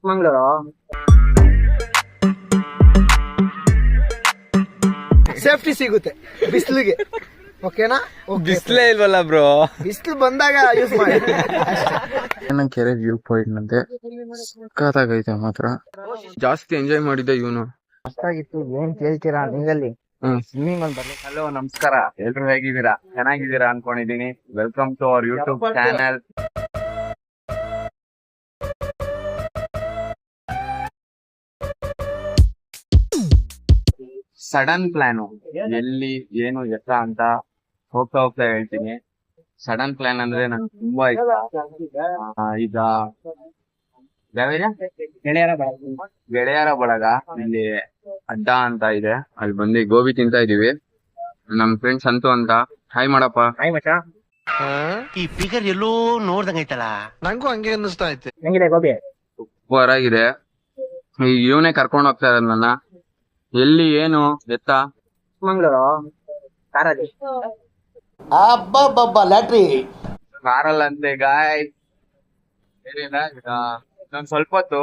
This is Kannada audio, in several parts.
ಮಂಗಳೂರು ಸೇಫ್ಟಿ ಸಿಗುತ್ತೆ ಬಿಸಿಲಿಗೆ. ಓಕೆನಾ? ಬಿಸ್ಲೇ ಇಲ್ವಲ್ಲ ಬ್ರೋ, ಬಿಸಿಲು ಬಂದಾಗ ಯೂಸ್ ಮಾಡಿ. ಕೆರೆ ವ್ಯೂ ಪಾಯಿಂಟ್ ಅಂತೆ, ಸಖತ್ತಾಗೈತೆ ಮಾತ್ರ. ಜಾಸ್ತಿ ಎಂಜಾಯ್ ಮಾಡಿದ್ದೆ ಇವನು. ಮಸ್ತಾಗಿತ್ತು. ಏನ್ ಕೇಳ್ತೀರಾ ನೀವಲ್ಲಿ ಸ್ವಿಮ್ಮಿಂಗ್ ಅಲ್ಲಿ ಬರ್ಲಿ. ಹಲೋ ನಮಸ್ಕಾರ, ಎಲ್ರು ಹೇಗಿದ್ದೀರಾ? ಚೆನ್ನಾಗಿದ್ದೀರಾ ಅನ್ಕೊಂಡಿದೀನಿ. Welcome to our YouTube channel. Sudden plan, ಎಲ್ಲಿ ಏನು ಎತ್ತ ಅಂತ ಹೋಗ್ತಾ ಹೋಗ್ತಾ ಹೇಳ್ತೀನಿ. ಸಡನ್ ಪ್ಲಾನ್ ಅಂದ್ರೆ ನಂಗೆ ತುಂಬಾ ಇಷ್ಟ. ಈಗ ಗೆಳೆಯರ ಬಳಗ ಇಲ್ಲಿ ಅಡ್ಡ ಅಂತ ಇದೆ, ಅಲ್ಲಿ ಬಂದು ಗೋಬಿ ತಿಂತಾ ಇದೀವಿ. ನಮ್ ಫ್ರೆಂಡ್ ಸಂತು ಅಂತ. ಹಾಯ್ ಮಾಡಪ್ಪ. ಹಾಯ್ ಮಚ್ಚ. ಈ ಫಿಗರ್ ಎಲ್ಲೋ ನೋಡ್ದಂಗೈತಲ್ಲ. ನಂಗೂ ಹಂಗೆ ಅನ್ನಿಸ್ತಾ ಐತೆ. ಹೆಂಗಿದೆ ಗೋಬಿ? ಸೂಪರ್ ಆಗಿದೆ. ಈಗ ಇವನೇ ಕರ್ಕೊಂಡ್ ಹೋಗ್ತಾ ಇರೋದ್ ನನ್ನ. ಎಲ್ಲಿ ಏನು ಎತ್ತ? ಮಂಗಳೂರು ಕಾರಲ್ಲಿ. ಲ್ಯಾಟ್ರಿ ಕಾರಲ್ಲಂತೆ ಗಾಯ್. ಏನಿಲ್ಲ, ಈಗ ಇನ್ನೊಂದ್ ಸ್ವಲ್ಪ ಹೊತ್ತು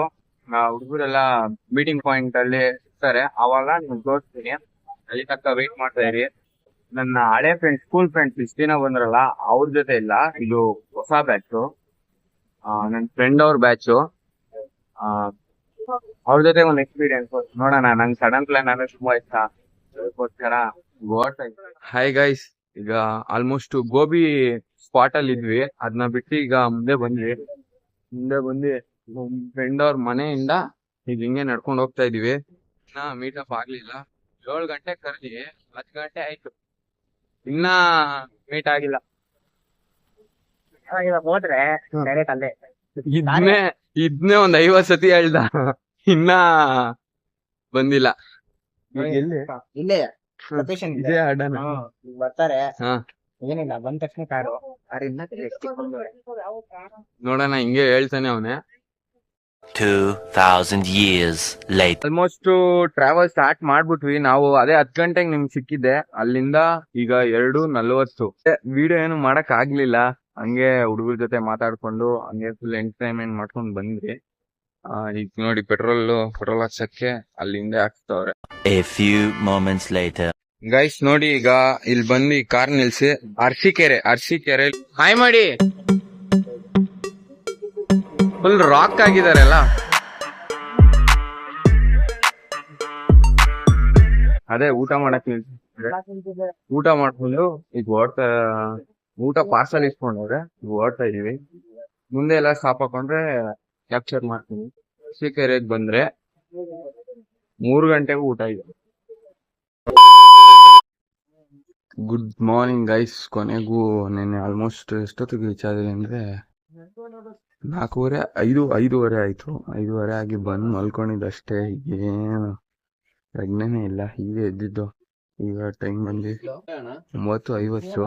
ಹುಡುಗರೆಲ್ಲ ಮೀಟಿಂಗ್ ಪಾಯಿಂಟ್ ಅಲ್ಲಿ ಇರ್ತಾರೆ, ಅವಾಗ ನಿಮ್ಗೆ ತೋರಿಸ್ತೀನಿ. ಅಲ್ಲಿ ತನಕ ವೇಟ್ ಮಾಡ್ತಾ ಇರಿ. ನನ್ನ ಹಳೆ ಫ್ರೆಂಡ್ಸ್, ಸ್ಕೂಲ್ ಫ್ರೆಂಡ್ಸ್ ಇಷ್ಟ ದಿನ ಬಂದ್ರಲ್ಲ, ಅವ್ರ ಜೊತೆ ಇಲ್ಲ, ಇದು ಹೊಸ ಬ್ಯಾಚ್. ನನ್ ಫ್ರೆಂಡ್ ಅವ್ರ ಬ್ಯಾಚು. ಅವ್ರ ಜೊತೆ ಒಂದು ಎಕ್ಸ್ಪೀರಿಯನ್ಸ್ ನೋಡೋಣ. ನಂಗೆ ಸಡನ್ ಪ್ಲಾನ್ ಅಂದ್ರೆ ತುಂಬಾ ಇಷ್ಟ, ಅದಕ್ಕೋಸ್ಕರ ಗೋವಾ. ಹಾಯ್ ಗೈಸ್, ಈಗ ಆಲ್ಮೋಸ್ಟ್ ಗೋಬಿ ಸ್ಪಾಟ್ ಅಲ್ಲಿ ಇದ್ವಿ. ಅದನ್ನ ಬಿಟ್ಟು ಈಗ ಮುಂದೆ ಬಂದು ಫ್ರೆಂಡ್ ಅವ್ರ ಮನೆಯಿಂದ ಈಗ ಹಿಂಗೆ ನಡ್ಕೊಂಡ್ ಹೋಗ್ತಾ ಇದೀವಿ. ಇನ್ನ ಮೀಟಪ್ ಆಗ್ಲಿಲ್ಲ. 7 ಗಂಟೆ ಕರ್ದಿ, 10 ಗಂಟೆ ಆಯ್ತು, ಇನ್ನ ಮೀಟ್ ಆಗಿಲ್ಲ. ಹೋದ್ರೆ ಡೈರೆಕ್ಟ್ ಅಲ್ಲೇ ಇದನ್ನೇ ಒಂದ್ 50 ಸತಿ ಹೇಳ್ದ, ಇನ್ನ ಬಂದಿಲ್ಲ. ಇಲ್ಲೇ ಲೊಕೇಶನ್ ಇದೇ ಅಡ್ಡನ. ಬರ್ತಾರೆ. ಹಾ, ಏನಿಲ್ಲ, ಬಂದ ತಕ್ಷಣ ಕಾರು ನೋಡೋಣ. ಹಿಂಗೆ ಹೇಳ್ತಾನೆ ಅವನೇ. 2000 years later. Almost travel start ಮಾಡ್ಬಿಟ್ವಿ ನಾವು. ಅದೇ 10 ಗಂಟೆಗೆ ನಿಮ್ಗೆ ಸಿಕ್ಕಿದ್ದೆ. ಅಲ್ಲಿಂದ ಈಗ 2:40. ವಿಡಿಯೋ ಏನು ಮಾಡಕ್ ಆಗ್ಲಿಲ್ಲ, ಹಂಗೆ ಹುಡುಗರ ಜೊತೆ ಮಾತಾಡ್ಕೊಂಡು ಹಂಗೆ ಫುಲ್ ಎಂಟರ್ಟೈನ್ಮೆಂಟ್ ಮಾಡ್ಕೊಂಡ್ ಬಂದ್ವಿ. ಈಗ ನೋಡಿ ಪೆಟ್ರೋಲ್ ಹಾಕ್ಸಕ್ಕೆ ಅಲ್ಲಿಂದ ಹಾಕ್ಸ್ತವ್ರೆ. A few moments later. Guys ನೋಡಿ, ಈಗ ಇಲ್ಲಿ ಬಂದು ಕಾರ್ ನಿಲ್ಸಿ ಅರ್ಸಿಕೆರೆ ಹಾಯ್ ಮಾಡಿ. ಫುಲ್ ರಾಕ್ ಆಗಿದಾರೆಲ್ಲ. ಅದೇ ಊಟ ಮಾಡಕ್ ಊಟ ಮಾಡ್ಕೊಂಡು ಈಗ ಊಟ ಪಾರ್ಸಲ್ ಇಸ್ಕೊಂಡವ್ರೆ. ಈಗ ಓಡ್ತಾ ಇದೀವಿ. ಮುಂದೆ ಎಲ್ಲ ಸ್ಟಾಪ್ ಹಾಕೊಂಡ್ರೆ ಕ್ಯಾಪ್ಚರ್ ಮಾಡ್ತೀನಿ. ಅರ್ಸಿಕೆರೆಗೆ ಬಂದ್ರೆ 3 ಗಂಟೆಗೂ ಊಟ ಇದೆ. Good morning guys. ಕೊನೆಗೂ ನೆನ್ನೆ ಆಲ್ಮೋಸ್ಟ್ ಎಷ್ಟೊತ್ತಿಗೆ ರೀಚ್ ಆಗಿದೆ ಅಂದ್ರೆ 5:45 ಆಯ್ತು. 5:30 ಆಗಿ ಬಂದು ಮಲ್ಕೊಂಡಿದ್ದಷ್ಟೇ. ಏನು ಪ್ರಜ್ಞೆನೇ ಇಲ್ಲ, ಹೀಗೆ ಎದ್ದಿದ್ದು. ಈಗ ಟೈಮ್ ಬಂದು 9:50.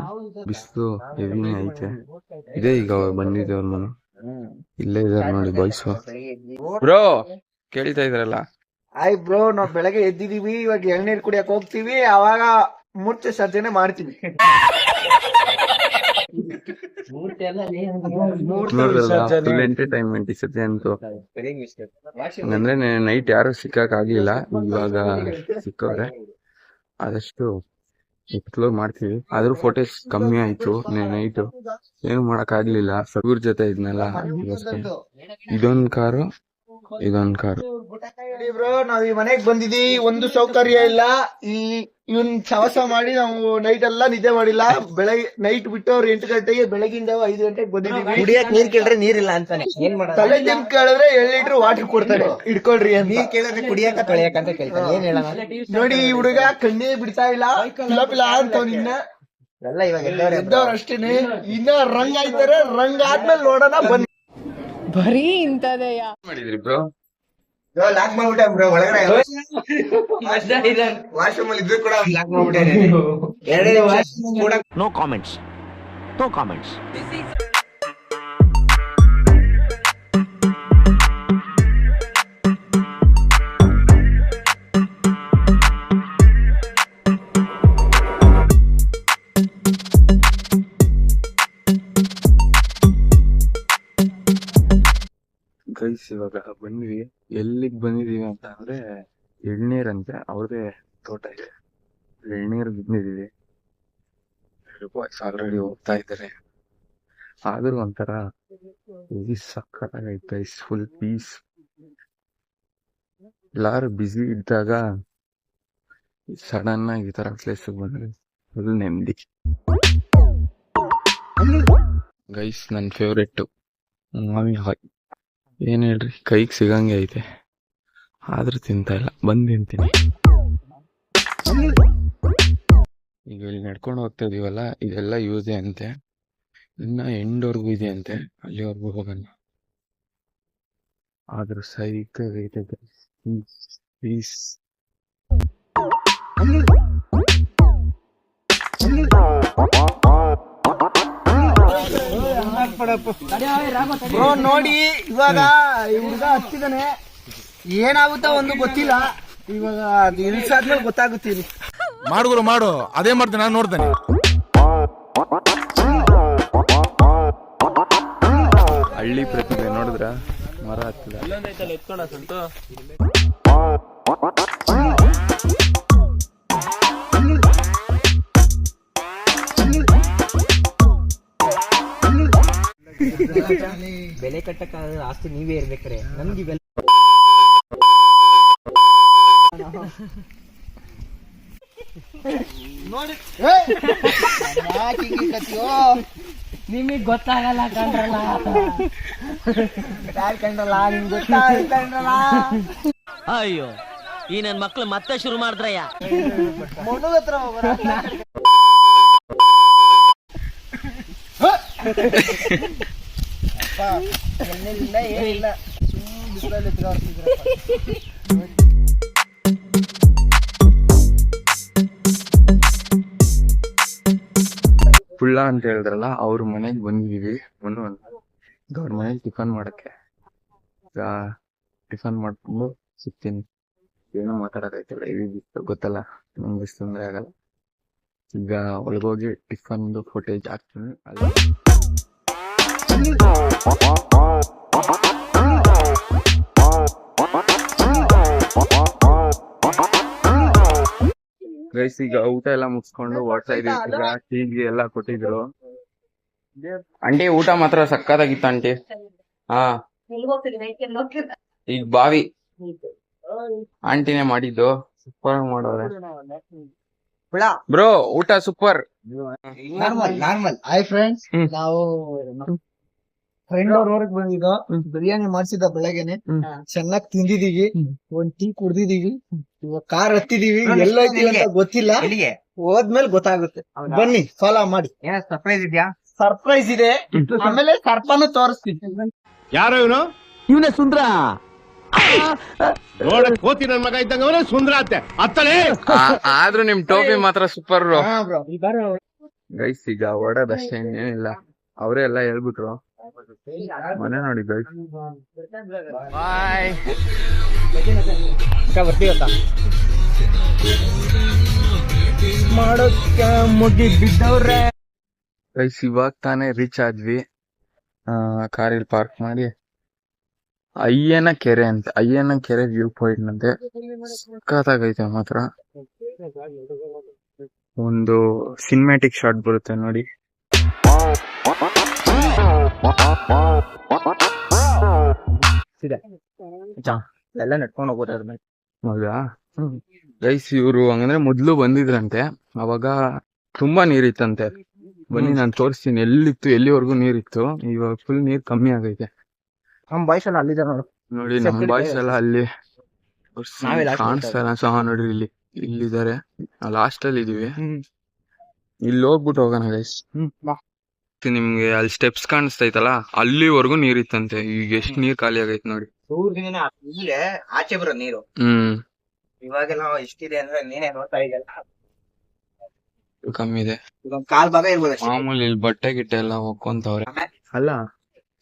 ಬಿಸಿಲು ಹೆವಿನೇ ಐತೆ. ಇದೇ ಈಗ ಬಂದಿದ್ದೆ ಅವ್ರ ಮನೆ. ಇಲ್ಲೇ ಇದಾರೆ ನೋಡಿ ಬಾಯ್ಸ್. ಬ್ರೋ ಕೇಳ್ತಾ ಇದ್ರಲ್ಲ. ಆಯ್ ಬ್ರೋ, ನಾವ್ ಬೆಳಗ್ಗೆ ಎದ್ದಿದೀವಿ, ಇವಾಗ ಎಳ್ನೀರ್ ಕುಡಿಯಕ್ ಹೋಗ್ತೀವಿ, ಅವಾಗ ಮೂರ್ತಿ ಸರ್ಜನೆ ಮಾಡ್ತೀವಿ. ಫುಲ್ ಎಂಟರ್ಟೈನ್ಮೆಂಟ್ ಈ ಸತಿ ಅಂತೂ. ಅಂದ್ರೆ ನೈಟ್ ಯಾರು ಸಿಕ್ಕಕ್ ಆಗ್ಲಿಲ್ಲ, ಇವಾಗ ಸಿಕ್ಕವ್ರೆ. ಆದಷ್ಟು ಎಕ್ಸ್ಪ್ಲೋರ್ ಮಾಡ್ತೀವಿ. ಆದ್ರೂ ಫೋಟೋಸ್ ಕಮ್ಮಿ ಆಯ್ತು ನೈಟ್, ಏನು ಮಾಡಕ್ ಆಗ್ಲಿಲ್ಲ. ಹುಡುಗರ ಜೊತೆ ಇದ್ನಲ್ಲ, ಇದೊಂದ್ ಕಾರು. ಬ್ರೋ, ನಾವ್ ಈ ಮನೆಗ್ ಬಂದಿದೀವಿ, ಒಂದು ಸೌಕರ್ಯ ಇಲ್ಲ. ಇವನ್ ಸವಸ ಮಾಡಿ ನಾವು ನೈಟ್ ಎಲ್ಲ ನಿದ್ದೆ ಮಾಡಿಲ್ಲ. ಬೆಳಗ್ಗೆ ನೈಟ್ ಬಿಟ್ಟು ಅವ್ರು 8 ಗಂಟೆಗೆ, ಬೆಳಗಿಂದ 5 ಗಂಟೆಗೆ ಬಂದಿದೀವಿ. ಕುಡಿಯಕ್ ನೀರ್ ಕೇಳಿದ್ರೆ ನೀರಿಲ್ಲ ಅಂತಾನೆ. ಏನ್ ಮಾಡೋದು? ತಲೆ ತಿನ್ ಕೇಳಿದ್ರೆ 2 ಲೀಟರ್ ವಾಟರ್ ಕೊಡ್ತಾರೆ, ಇಟ್ಕೊಳ್ರಿ ಅಂತ. ನೀರ್ ಕೇಳಿದ್ರೆ ಕುಡಿಯಕ ತೊಳೆಯಕ ಅಂತ ಕೇಳ್ತಾನೆ. ಏನ್ ಹೇಳೋಣ ನೋಡಿ, ಈ ಹುಡುಗ ಕಣ್ಣೇ ಬಿಡ್ತಾ ಇಲ್ಲ, ಪಿಲ ಅಂತವ್ನಿನ್ನ ಎಲ್ಲ ಇವಾಗ ಎದ್ದವ್ರು ಅಷ್ಟೇನೆ. ಇನ್ನ ರಂಗ್ ಆಯ್ತಾರೆ, ರಂಗ್ ಆದ್ಮೇಲೆ ನೋಡೋಣ ಬನ್ನಿ. ಬರೀ ಇಂತದೆಯಾ ಮಾಡಿದ್ರಿ ಬ್ರೋ? ಲಾಕ್ ಮಾಡ್ಬಿಟ್ಟೆ ಬ್ರೋ. ಒಳಗಡೆ ವಾಶ್ರೂಮ್ ಅಲ್ಲಿ ಇದ್ರು ಕೂಡ ಲಾಕ್ ಮಾಡ್ಬಿಟ್ಟೆ. No comments. ಗೈಸ್ ಇವಾಗ ಇವಾಗ ಬಂದ್ವಿ. ಎಲ್ಲಿಗ್ ಬಂದಿದೀವಿ ಅಂತ ಅಂದ್ರೆ ಎಳ್ನೀರಂತೆ, ಅವ್ರದೇ ತೋಟ ಇದೆ, ಎಳ್ನೀರ್ ಬಂದಿದೀವಿ. ಬಾಯ್ಸ್ ಆಲ್ರೆಡಿ ಹೋಗ್ತಾ ಇದ್ದಾರೆ. ಆದ್ರೂ ಒಂಥರ ಸಕ್ಕತ್ತಾಗೈತೆ, ಫುಲ್ ಪೀಸ್. ಎಲ್ಲಾರು ಬ್ಯುಸಿ ಇದ್ದಾಗ ಸಡನ್ ಆಗಿ ಈ ತರ ಪ್ಲೇಸ್ ಬಂದ್ರೆ ಫುಲ್ ನೆಮ್ಮದಿ. ಗೈಸ್ ನನ್ನ ಫೇವ್ರೆಟ್ ಮಾವಿ ಹಾಯ್, ಏನ್ ಹೇಳ್ರಿ, ಕೈಗೆ ಸಿಗಂಗೆ ಐತೆ, ಆದ್ರೂ ತಿಂತಾ ಇಲ್ಲ. ಬಂದ್ ತಿಂತೀನಿ. ಈಗ ಇಲ್ಲಿ ನಡ್ಕೊಂಡು ಹೋಗ್ತಾ ಇದೀವಲ್ಲ, ಇದೆಲ್ಲ ಯೂಸೇ ಅಂತೆ, ಇನ್ನ ಎಂಡ್ವರ್ಗು ಇದೆ ಅಂತೆ, ಅಲ್ಲಿವರೆಗೂ ಹೋಗೋಣ. ಆದ್ರೂ ಸೈಕಾಗೈತೆ ಪೀಸ್. ಬ್ರೋ ನೋಡಿ, ಇವಾಗ ಈ ಹುಡುಗ ಹತ್ತಿದಾನೆ, ಏನಾಗುತ್ತಾ ಒಂದು ಗೊತ್ತಿಲ್ಲ. ಇವಾಗ ಅದು ಇಳಿಸಾದ್ಮೇಲೆ ಗೊತ್ತಾಗುತ್ತೀರಿ. ಮಾಡುಗುರು ಮಾಡು, ಅದೇ ಮಾಡ್ತೀನಿ, ನಾನು ನೋಡ್ತೇನೆ. ಹಳ್ಳಿ ಪ್ರತಿಭೆ ನೋಡಿದ್ರ, ಮರ ಹತ್ತಿದ. ಬೆಲೆ ಕಟ್ಟಕ್ಕ ಆಸ್ತಿ ನೀವೇ ಇರ್ಬೇಕ್ರೆ, ನಮ್ಗೆ ಬೆಲೆ ನೋಡಿ ಕತ್ತಿಯೋ, ನಿಮಗ್ ಗೊತ್ತಾಗಲ್ಲ ಕಂಡ್ರಲ್ಲ, ಕಂಡ್ರಲ್ಲ, ನಿಮ್ಗೆ ಗೊತ್ತಾಗಲ್ಲ. ಅಯ್ಯೋ, ಈ ನನ್ ಮಕ್ಳು ಮತ್ತೆ ಶುರು ಮಾಡಿದ್ರಯ್ಯ. ಮೊಣ್ಣದ ಹತ್ರ ಹೋಗೋಣ. ಎಣ್ಣೆಲಿಲ್ಲ ಏನಿಲ್ಲ, ಸುಮ್ಮನೆ ಬಿಸಿಲಲ್ಲಿ ಕುಳ್ಳ ಅಂತ ಹೇಳಿದ್ರಲ್ಲ, ಅವ್ರ ಮನೆಗೆ ಬಂದಿದೀವಿ. ಮನು ಅಂತ, ಅವ್ರ ಮನೇಲಿ ಟಿಫನ್ ಮಾಡಕ್ಕೆ. ಈಗ ಟಿಫನ್ ಮಾಡ್ಕೊಂಡು ಸಿಗ್ತೀನಿ. ಏನೋ ಮಾತಾಡಕೈತಲ್ಲ, ಇದು ಗೊತ್ತಲ್ಲ, ನಂಗೆ ಎಷ್ಟು ತೊಂದರೆ ಆಗಲ್ಲ. ಈಗ ಒಳಗೋಗಿ ಟಿಫನ್ದು ಫುಟೇಜ್ ಹಾಕ್ತೀನಿ. ಅಲ್ಲಿ ಗೈಸ್ ಈಗ ಊಟ ಎಲ್ಲ ಮುಗಿಸ್ಕೊಂಡು ಓಡ್ತಾ ಇದೀವಿ. ಈಗ ಟೀಗೆ ಎಲ್ಲ ಕೊಟ್ಟಿದ್ರು. ಆಂಟಿ ಊಟ ಮಾತ್ರ ಸಕ್ಕತ್ತಾಗಿತ್ತು ಆಂಟಿ. ಹಾ, ಈಗ ಬಾವಿ ಆಂಟಿನೇ ಮಾಡಿದ್ದು, ಸೂಪರ್ ಮಾಡೋರೆ ಬ್ರೋ. ಊಟ ಸೂಪರ್. ನಾರ್ಮಲ್. ಹಾಯ್ ಫ್ರೆಂಡ್ಸ್, ನಾವು ಫ್ರೆಂಡ್ ಅವ್ರ ಊರಿಗೆ ಬಂದಿದ್ದು. ಬಿರಿಯಾನಿ ಮಾಡ್ಸಿದ್ದ ಬೆಳಗ್ಗೆನೆ, ಚೆನ್ನಾಗಿ ತಿಂದಿದೀವಿ, ಒಂದ್ ಟೀ ಕುಡ್ದಿದೀವಿ. ಇವಾಗ ಕಾರ್ ಹತ್ತಿದೀವಿ, ಎಲ್ಲೈತಿ ಅಂತ ಗೊತ್ತಿಲ್ಲ, ಹೋದ್ಮೇಲೆ ಗೊತ್ತಾಗುತ್ತೆ. ಬನ್ನಿ, ಫಾಲೋ ಮಾಡಿ. ಸರ್ಪ್ರೈಸ್ ಇದೆಯಾ? ಸರ್ಪ್ರೈಸ್ ಇದೆ, ಆಮೇಲೆ ಸರ್ಪನು ತೋರಿಸ್ತೀನಿ. ಯಾರೋ ಇವನು? ಇವನೇ ಸುಂದ್ರ. ನೋಡಕ್ ಕೋತಿ ನನ್ ಮಗ ಇದ್ದಂಗ ಅವನೇ ಸುಂದ್ರ ಅತ್ತೆ ಅತ್ತಳೆ. ಆದ್ರೂ ನಿಮ್ ಟೋಪಿ ಮಾತ್ರ ಸೂಪರ್. ಹಾ ಬ್ರೋ, ಗೈಸ್ ಈಗ ಹೊಡೋದಷ್ಟೇ, ಇನ್ನೇನಿಲ್ಲ. ಅವರೇ ಎಲ್ಲ ಹೇಳ್ಬಿಟ್ರು. ಮನೆ ನೋಡಿ ಗೈಸ್. ಬಾಯ್. ಬರ್ತೀವತ್ತ ಮಾಡೋಕ್ಕೆ ಮುಗಿ ಬಿದ್ದವ್ರೆ. ಗೈಸ್ ಇವಾಗ ತಾನೇ ರೀಚ್ ಆದ್ವಿ. ಕಾರಿಲ್ ಪಾರ್ಕ್ ಮಾಡಿ ಅಯ್ಯನ ಕೆರೆ ಅಂತ, ಅಯ್ಯನ ಕೆರೆ ವ್ಯೂ ಪಾಯಿಂಟ್ ಅಂತೆ, ಸಕ್ಕತ್ತಾಗೈತೆ ಮಾತ್ರ. ಒಂದು ಸಿನಿಮ್ಯಾಟಿಕ್ ಶಾಟ್ ಬರುತ್ತೆ ನೋಡಿ. ಎಲ್ಲ ನಡ್ಕೊಂಡು ಹೋಗೋದು. ಹೌದಾ ಗೈಸ್, ಇವ್ರು ಹಂಗಂದ್ರೆ ಮೊದ್ಲು ಬಂದಿದ್ರಂತೆ, ಅವಾಗ ತುಂಬಾ ನೀರಿತ್ತಂತೆ. ಬನ್ನಿ ನಾನು ತೋರಿಸ್ತೀನಿ ಎಲ್ಲಿತ್ತು, ಎಲ್ಲಿವರೆಗೂ ನೀರಿತ್ತು. ಇವಾಗ ಫುಲ್ ನೀರ್ ಕಮ್ಮಿ ಆಗೈತೆ. ನಮ್ ಬಾಯ್ಸ್ ಎಲ್ಲ ಅಲ್ಲಿದೆ ನೋಡು. ನೋಡಿ ನಮ್ ಬಾಯ್ಸ್ ಎಲ್ಲ ಅಲ್ಲಿ ಕಾಣಿಸ್ತಾರ. ಸಹ ನೋಡ್ರಿ, ಇಲ್ಲಿದ್ದಾರೆ, ಲಾಸ್ಟ್ ಅಲ್ಲಿ ಇದೀವಿ. ಇಲ್ಲಿ ಹೋಗ್ಬಿಟ್ಟು ಹೋಗೋಣ ಗೈಸ್. ನಿಮ್ಗೆ ಅಲ್ಲಿ ಸ್ಟೆಪ್ಸ್ ಕಾಣಿಸ್ತೈತಲ್ಲ, ಅಲ್ಲಿವರೆಗೂ ನೀರಿತ್ತಂತೆ. ಈಗ ಎಷ್ಟ್ ನೀರ್ ಖಾಲಿ ಆಗೈತೆ ನೋಡಿ. ಇಲ್ಲೇ ಆಚೆ ಬರೋ ನೀರು. ಇವಾಗೆಲ್ಲ ಎಷ್ಟಿದೆ ಅಂದ್ರೆ ನೀನೇ ನೋಡ್ತಾ ಇದೆಯಲ್ಲ, ಕಮ್ಮಿ ಇದೆ. ಕಾಲ್ ಭಾಗ ಇರ್ಬೋದು ಅಷ್ಟೇ. ಮಾಮೂಲಿ ಇಲ್ಲಿ ಬಟ್ಟೆ ಗಿಟ್ಟೆ ಎಲ್ಲ ಹೋಗ್ಕೊಂತವ್ರೆ. ಅಲ್ಲ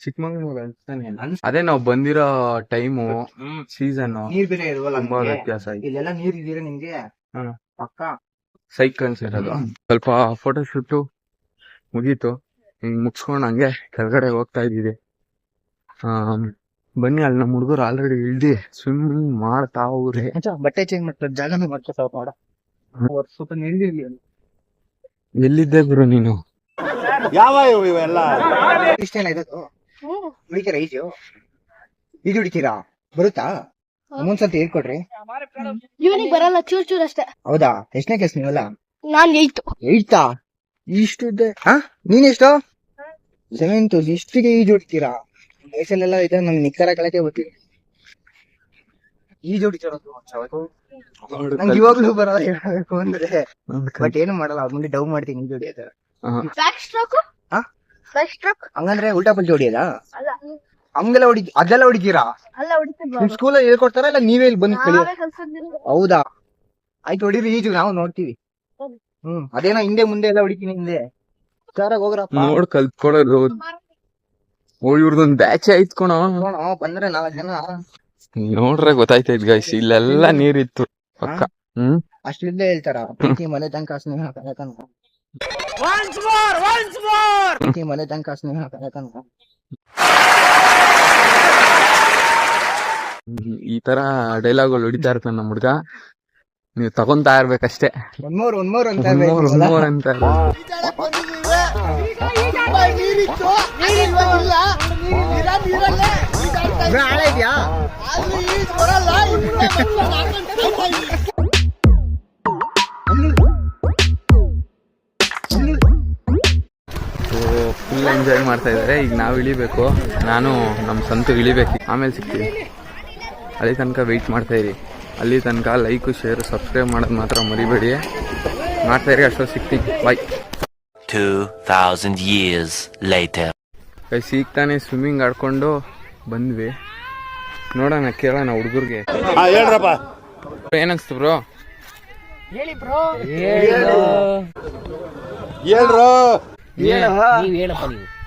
ಚಿಕ್ಕಮಂಗ್ಳೂರ್ ಅನ್ಸ್ತಾನೆ. ಅದೇ ನಾವ್ ಬಂದಿರೋ ಟೈಮು, ಸೀಸನ್ ನೀರ್ ಬೇರೆ ಇರುವಲ್ಲ, ತುಂಬಾ ವ್ಯತ್ಯಾಸ ಐತೆ. ಇಲ್ಲೆಲ್ಲ ನೀರ್ ಇದೀರ ನಿಮ್ಗೆ ಪಕ್ಕ. ಸೈಕ್ ಅನ್ಸಿರೋದು. ಸ್ವಲ್ಪ ಫೋಟೋ ಶೂಟು ಮುಗೀತು. ಹಿಂಗ್ ಮುಗಿಸ್ಕೊಂಡ್ ಹಂಗೆ ಕೆಳಗಡೆ ಹೋಗ್ತಾ ಇದ್ದೀವಿ. ಬನ್ನಿ, ಅಲ್ಲಿ ನಮ್ಮ ಹುಡುಗರು ಆಲ್ರೆಡಿ ಇಳ್ದಿ ಸ್ವಿಮ್ಮಿಂಗ್ ಮಾಡ್ತಾವ್ರೆ. ಬಟ್ಟೆ ಚೇಂಜ್ ಮಾಡ್ತಾರೆ, ಜಾಗನೂ ಮಾಡ್ಕೊತಾವ್ ನೋಡ. ಸ್ವಲ್ಪ ನಿಲ್ದಿರ್ಲಿ. ಎಲ್ಲಿದ್ದೆ ಗುರು ನೀನು? ಇಷ್ಟೇನ ಇದತ್ತು ಹುಡುಕಿರ ಈಜು ಹುಡುಕಿರಾ? ಬರುತ್ತಾ? ಮುಂದ್ಸತಿ ಹೇಳ್ಕೊಡ್ರಿ. ಇವನಿಗೆ ಬರಲ್ಲ, ಚೂರ್ ಅಷ್ಟೇ. ಹೌದಾ? ಎಷ್ಟನೇ ಕ್ಲಾಸ್ ನೀವೆಲ್ಲ? ನಾನ್ 8th. 8th? ಇಷ್ಟು ಇದ್ದೆ. ನೀನೆಷ್ಟು? 7th. ಇಷ್ಟಿಗೆ ಈಜು ಹೊಡಿತೀರಾ? ವಯಸ್ಸಲ್ಲೆಲ್ಲ ಇದೆ, ನನ್ ನಿಕ್ಕರ ಕಳಕ್ಕೆ ಗೊತ್ತಿಲ್ಲ. ಈಜು ಹೊಡಿತಿರೋದು ನಂಗೆ ಇವಾಗ್ಲೂ ಬರಲ್ಲ ಹೇಳ್ಬೇಕು ಅಂದ್ರೆ. ಬಟ್ ಏನು ಮಾಡಲ್ಲ, ಅವ್ರ ಮುಂದೆ ಡವ್ ಮಾಡ್ತೀನಿ ಈಜು ಹೊಡಿಯೋದು. Back stroke. ಹಾ? ಬ್ಯಾಕ್ ಸ್ಟ್ರೋಕ್ ಹಂಗಂದ್ರೆ ಉಲ್ಟಾ ಪಲ್ಟಿ ಹೊಡಿಯೋದಾ? ಅಲ್ಲ, ಹಂಗೆಲ್ಲ ಅದೆಲ್ಲ ಹೊಡಿತೀರಾ? ಅಲ್ಲ ಹೊಡಿತಿದ್ವಿ. ನಿಮ್ ಸ್ಕೂಲಲ್ಲಿ ಹೇಳ್ಕೊಡ್ತಾರ ಇಲ್ಲ ನೀವೇ ಇಲ್ಲಿ ಬಂದು ಕಲಿಯ? ನಾವೇ ಕಲ್ಸೋದಿಲ್ಲ. ಹೌದಾ? ಆಯ್ತು, ಹೊಡೀರಿ ಈಜು, ನಾವು ನೋಡ್ತೀವಿ. ಅದೇನೋ ಹಿಂದೆ ಮುಂದೆ ಎಲ್ಲ ಹೊಡಿತೀನಿ. ಹಿಂದೆ ಹುಷಾರಾಗಿ ಹೋಗ್ರಪ್ಪ. ನೋಡ್ ಕಲ್ತ್ಕೊಡೋದು. ಓ, ಇವ್ರದೊಂದ್ ಬ್ಯಾಚ್ ಆಯ್ತು ಕಣೋ. ಬಂದ್ರೆ 4 ಜನ. ನೋಡ್ರೆ ಗೊತ್ತಾಯ್ತೈತ್ ಗೈಸ್, ಇಲ್ಲೆಲ್ಲ ನೀರಿತ್ತು ಪಕ್ಕ. ಅಷ್ಟಿಲ್ಲದೆ ಹೇಳ್ತಾರ ಪ್ರೀತಿ ಮನೆ ತನಕ ಸ್ನೇಹ ಕನಕನ. ಪ್ರೀತಿ ಮನೆ ತನಕ ಸ್ನೇಹ ಕನಕನ. ಈ ತರ ಡೈಲಾಗ್ಗಳು ಹೊಡಿತಾ ಇರ್ತಾನೆ ನಮ್ಮ ಹುಡ್ಗ. ನೀವು ತಗೊಂತಾ ಇರ್ಬೇಕಷ್ಟೇ. ಒಂದ್ಮೂರ್ ಅಂತ ಒಂದ್ ಅಂತ ಫುಲ್ ಎಂಜಾಯ್ ಮಾಡ್ತಾ ಇದಾರೆ. ಈಗ ನಾವು ಇಳಿಬೇಕು, ನಾನು ನಮ್ಮ ಸಂತು ಇಳಿಬೇಕು. ಆಮೇಲೆ ಸಿಗ್ತೀವಿ. ಅಲ್ಲಿ ತನಕ ವೆಯ್ಟ್ ಮಾಡ್ತಾ ಇರಿ. ಅಲ್ಲಿ ತನಕ ಲೈಕ್, ಶೇರ್, ಸಬ್ಸ್ಕ್ರೈಬ್ ಮಾಡೋದು ಮಾತ್ರ ಮರಿಬೇಡಿ. ಮಾಡ್ತಾ ಇರಿ, ಅಷ್ಟೊತ್ತು ಸಿಗ್ತೀನಿ. ಬಾಯ್. 2000 years later. ಸಿಗ್ತಾನೆ ಸ್ವಿಮ್ಮಿಂಗ್ ಆಡ್ಕೊಂಡು ಬಂದ್ವಿ. ನೋಡೋಣ, ಕೇಳೋಣ ಹುಡುಗರ್ಗೆ. ಹೇಳ್ರಪ್ಪ. ಏನನ್ಸ್ತು ಬ್ರೋ?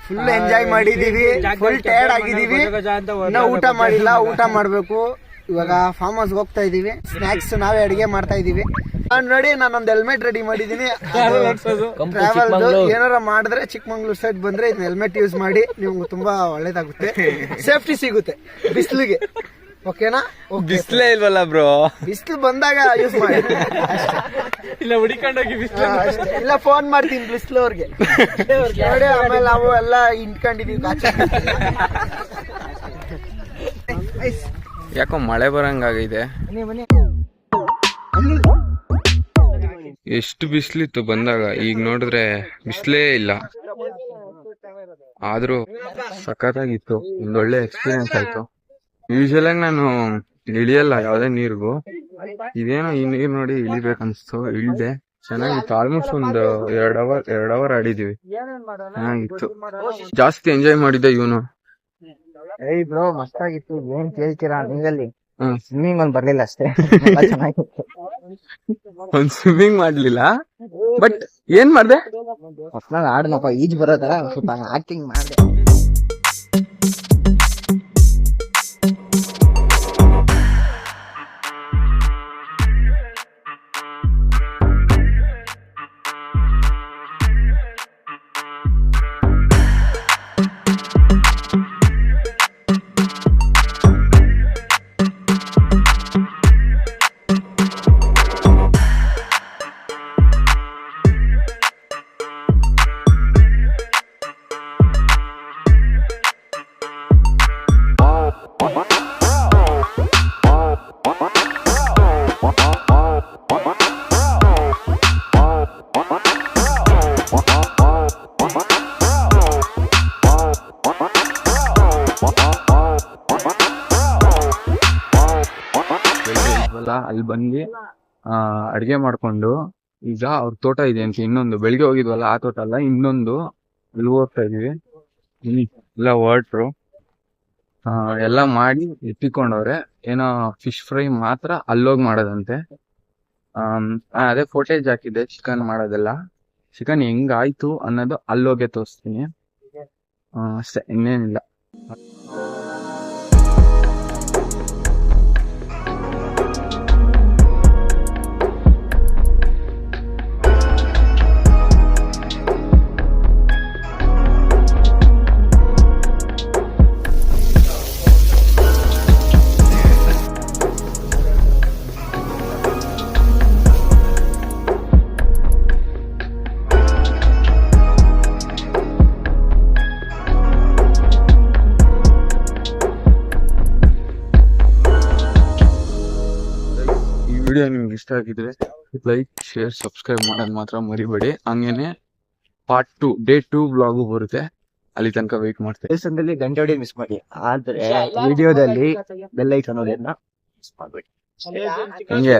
ಫುಲ್ ಎಂಜಾಯ್ ಮಾಡಿದೀವಿ, ಫುಲ್ ಟಯರ್ಡ್ ಆಗಿದೀವಿ. ಇನ್ನ ಊಟ ಮಾಡಿಲ್ಲ, ಊಟ ಮಾಡ್ಬೇಕು. ಇವಾಗ ಫಾರ್ಮ್ ಹೌಸ್ ಹೋಗ್ತಾ ಇದೀವಿ. ಸ್ನಾಕ್ಸ್ ನಾವೇ ಅಡಿಗೆ ಮಾಡ್ತಾ ಇದೀವಿ. ನೋಡಿ, ನಾನೊಂದು ಹೆಲ್ಮೆಟ್ ರೆಡಿ ಮಾಡಿದೀನಿ. ಟ್ರಾವೆಲ್ ಏನಾರ ಮಾಡಿದ್ರೆ ಚಿಕ್ಕಮಂಗ್ಳೂರ್ ಸೈಡ್ ಬಂದ್ರೆ ಇದನ್ನ ಹೆಲ್ಮೆಟ್ ಯೂಸ್ ಮಾಡಿ, ನಿಮ್ಗೆ ತುಂಬಾ ಒಳ್ಳೇದಾಗುತ್ತೆ, ಸೇಫ್ಟಿ ಸಿಗುತ್ತೆ ಬಿಸಿಲಿಗೆ. ಓಕೆನಾ? ಬಿಸ್ಲೇ ಇಲ್ವಲ್ಲ ಬ್ರೋ? ಬಿಸಿಲು ಬಂದಾಗ ಯೂಸ್ ಮಾಡಿ. ಇಲ್ಲ ಹುಡಿಕೊಂಡೋಗಿ ಇಲ್ಲ ಫೋನ್ ಮಾಡ್ತೀನಿ ಬಿಸಿಲು ಅವ್ರಿಗೆ ನೋಡಿ. ಆಮೇಲೆ ನಾವು ಎಲ್ಲ ಇಂಟ್ಕೊಂಡಿದೀವಿ. ಯಾಕೋ ಮಳೆ ಬರಂಗಾಗಿದೆ. ಎಷ್ಟು ಬಿಸಿಲಿತ್ತು ಬಂದಾಗ, ಈಗ ನೋಡಿದ್ರೆ ಬಿಸಿಲೇ ಇಲ್ಲ. ಆದ್ರೂ ಸಖತ್ತಾಗಿತ್ತು, ಒಂದೊಳ್ಳೆ ಎಕ್ಸ್ಪೀರಿಯನ್ಸ್ ಆಯ್ತು. ಯೂಶುವಲ್ ಆಗಿ ನಾನು ಇಳಿಯಲ್ಲ ಯಾವ್ದೇ ನೀರಿಗೂ. ಇದೇನೋ ಈ ನೀರ್ ನೋಡಿ ಇಳಿಬೇಕನ್ಸ್ತು, ಇಳ್ದೆ. ಚೆನ್ನಾಗಿತ್ತು. ಆಲ್ಮೋಸ್ಟ್ ಒಂದು 2 ಅವರ್ ಆಡಿದೀವಿ. ಚೆನ್ನಾಗಿತ್ತು. ಜಾಸ್ತಿ ಎಂಜಾಯ್ ಮಾಡಿದ್ದೆ ಇವನು. ಏಯ್ ಬ್ರೋ, ಮಸ್ತಾಗಿತ್ತು. ಏನ್ ಕೇಳ್ತೀರಾ ನೀರಲ್ಲಿ? ಸ್ವಿಮ್ಮಿಂಗ್ ಒಂದ್ ಬರ್ಲಿಲ್ಲ ಅಷ್ಟೇ. ಚೆನ್ನಾಗಿತ್ತು. ಒಂದ್ ಸ್ವಿಮ್ಮಿಂಗ್ ಮಾಡ್ಲಿಲ್ಲ, ಬಟ್ ಏನ್ ಮಾಡ್ದೆ? ಹೊಸ್ನಾಗ ಆಡನಪ್ಪ, ಈಜ್ ಬರೋದಲ್ಲ, ಸ್ವಲ್ಪ ಆಕ್ಟಿಂಗ್ ಮಾಡ್ದೆ. ಅಲ್ಲಿ ಬಂದು ಅಡ್ಗೆ ಮಾಡ್ಕೊಂಡು, ಈಗ ಅವ್ರ ತೋಟ ಇದೆ ಅಂತ ಇನ್ನೊಂದು, ಬೆಳಿಗ್ಗೆ ಹೋಗಿದ್ವಲ್ಲ ಆ ತೋಟ ಅಲ್ಲ, ಇನ್ನೊಂದು ಅಲ್ಲಿ ಹೋಗ್ತಾ ಇದೀವಿ. ಎಲ್ಲ ಹೊರಟ್ರು, ಎಲ್ಲ ಮಾಡಿ ಎತ್ತಿಕೊಂಡವ್ರೆ. ಏನೋ ಫಿಶ್ ಫ್ರೈ ಮಾತ್ರ ಅಲ್ಲೋಗಿ ಮಾಡೋದಂತೆ. ಅದೇ ಫೋಟೇಜ್ ಹಾಕಿದ್ದೆ ಚಿಕನ್ ಮಾಡೋದೆಲ್ಲ. ಚಿಕನ್ ಹೆಂಗಾಯ್ತು ಅನ್ನೋದು ಅಲ್ಲೋಗೆ ತೋರಿಸ್ತೀನಿ ಅಷ್ಟೇ, ಇನ್ನೇನಿಲ್ಲ. ವಿಡಿಯೋ ನಿಮ್ಗೆ ಇಷ್ಟ ಆಗಿದ್ರೆ ಲೈಕ್ ಶೇರ್ ಸಬ್ಸ್ಕ್ರೈಬ್ ಮಾಡೋದು ಮಾತ್ರ ಮರಿಬೇಡಿ. ಹಂಗೇನೆ ಪಾರ್ಟ್ 2 ಡೇ 2 ವ್ಲಾಗು ಬರುತ್ತೆ. ಅಲ್ಲಿ ತನಕ ವೆಯ್ಟ್ ಮಾಡ್ತೇವೆ. ದೇಶದಲ್ಲಿ ಗಂಟೆ ಹೊಡಿ ಮಿಸ್ ಮಾಡಿ, ಆದ್ರೆ ವಿಡಿಯೋದಲ್ಲಿ ಬೆಲ್ ಐಕಾನ್ ಅನ್ನೋದನ್ನ ಮಿಸ್ ಮಾಡ್ಬೇಡಿ. ಹಂಗೆ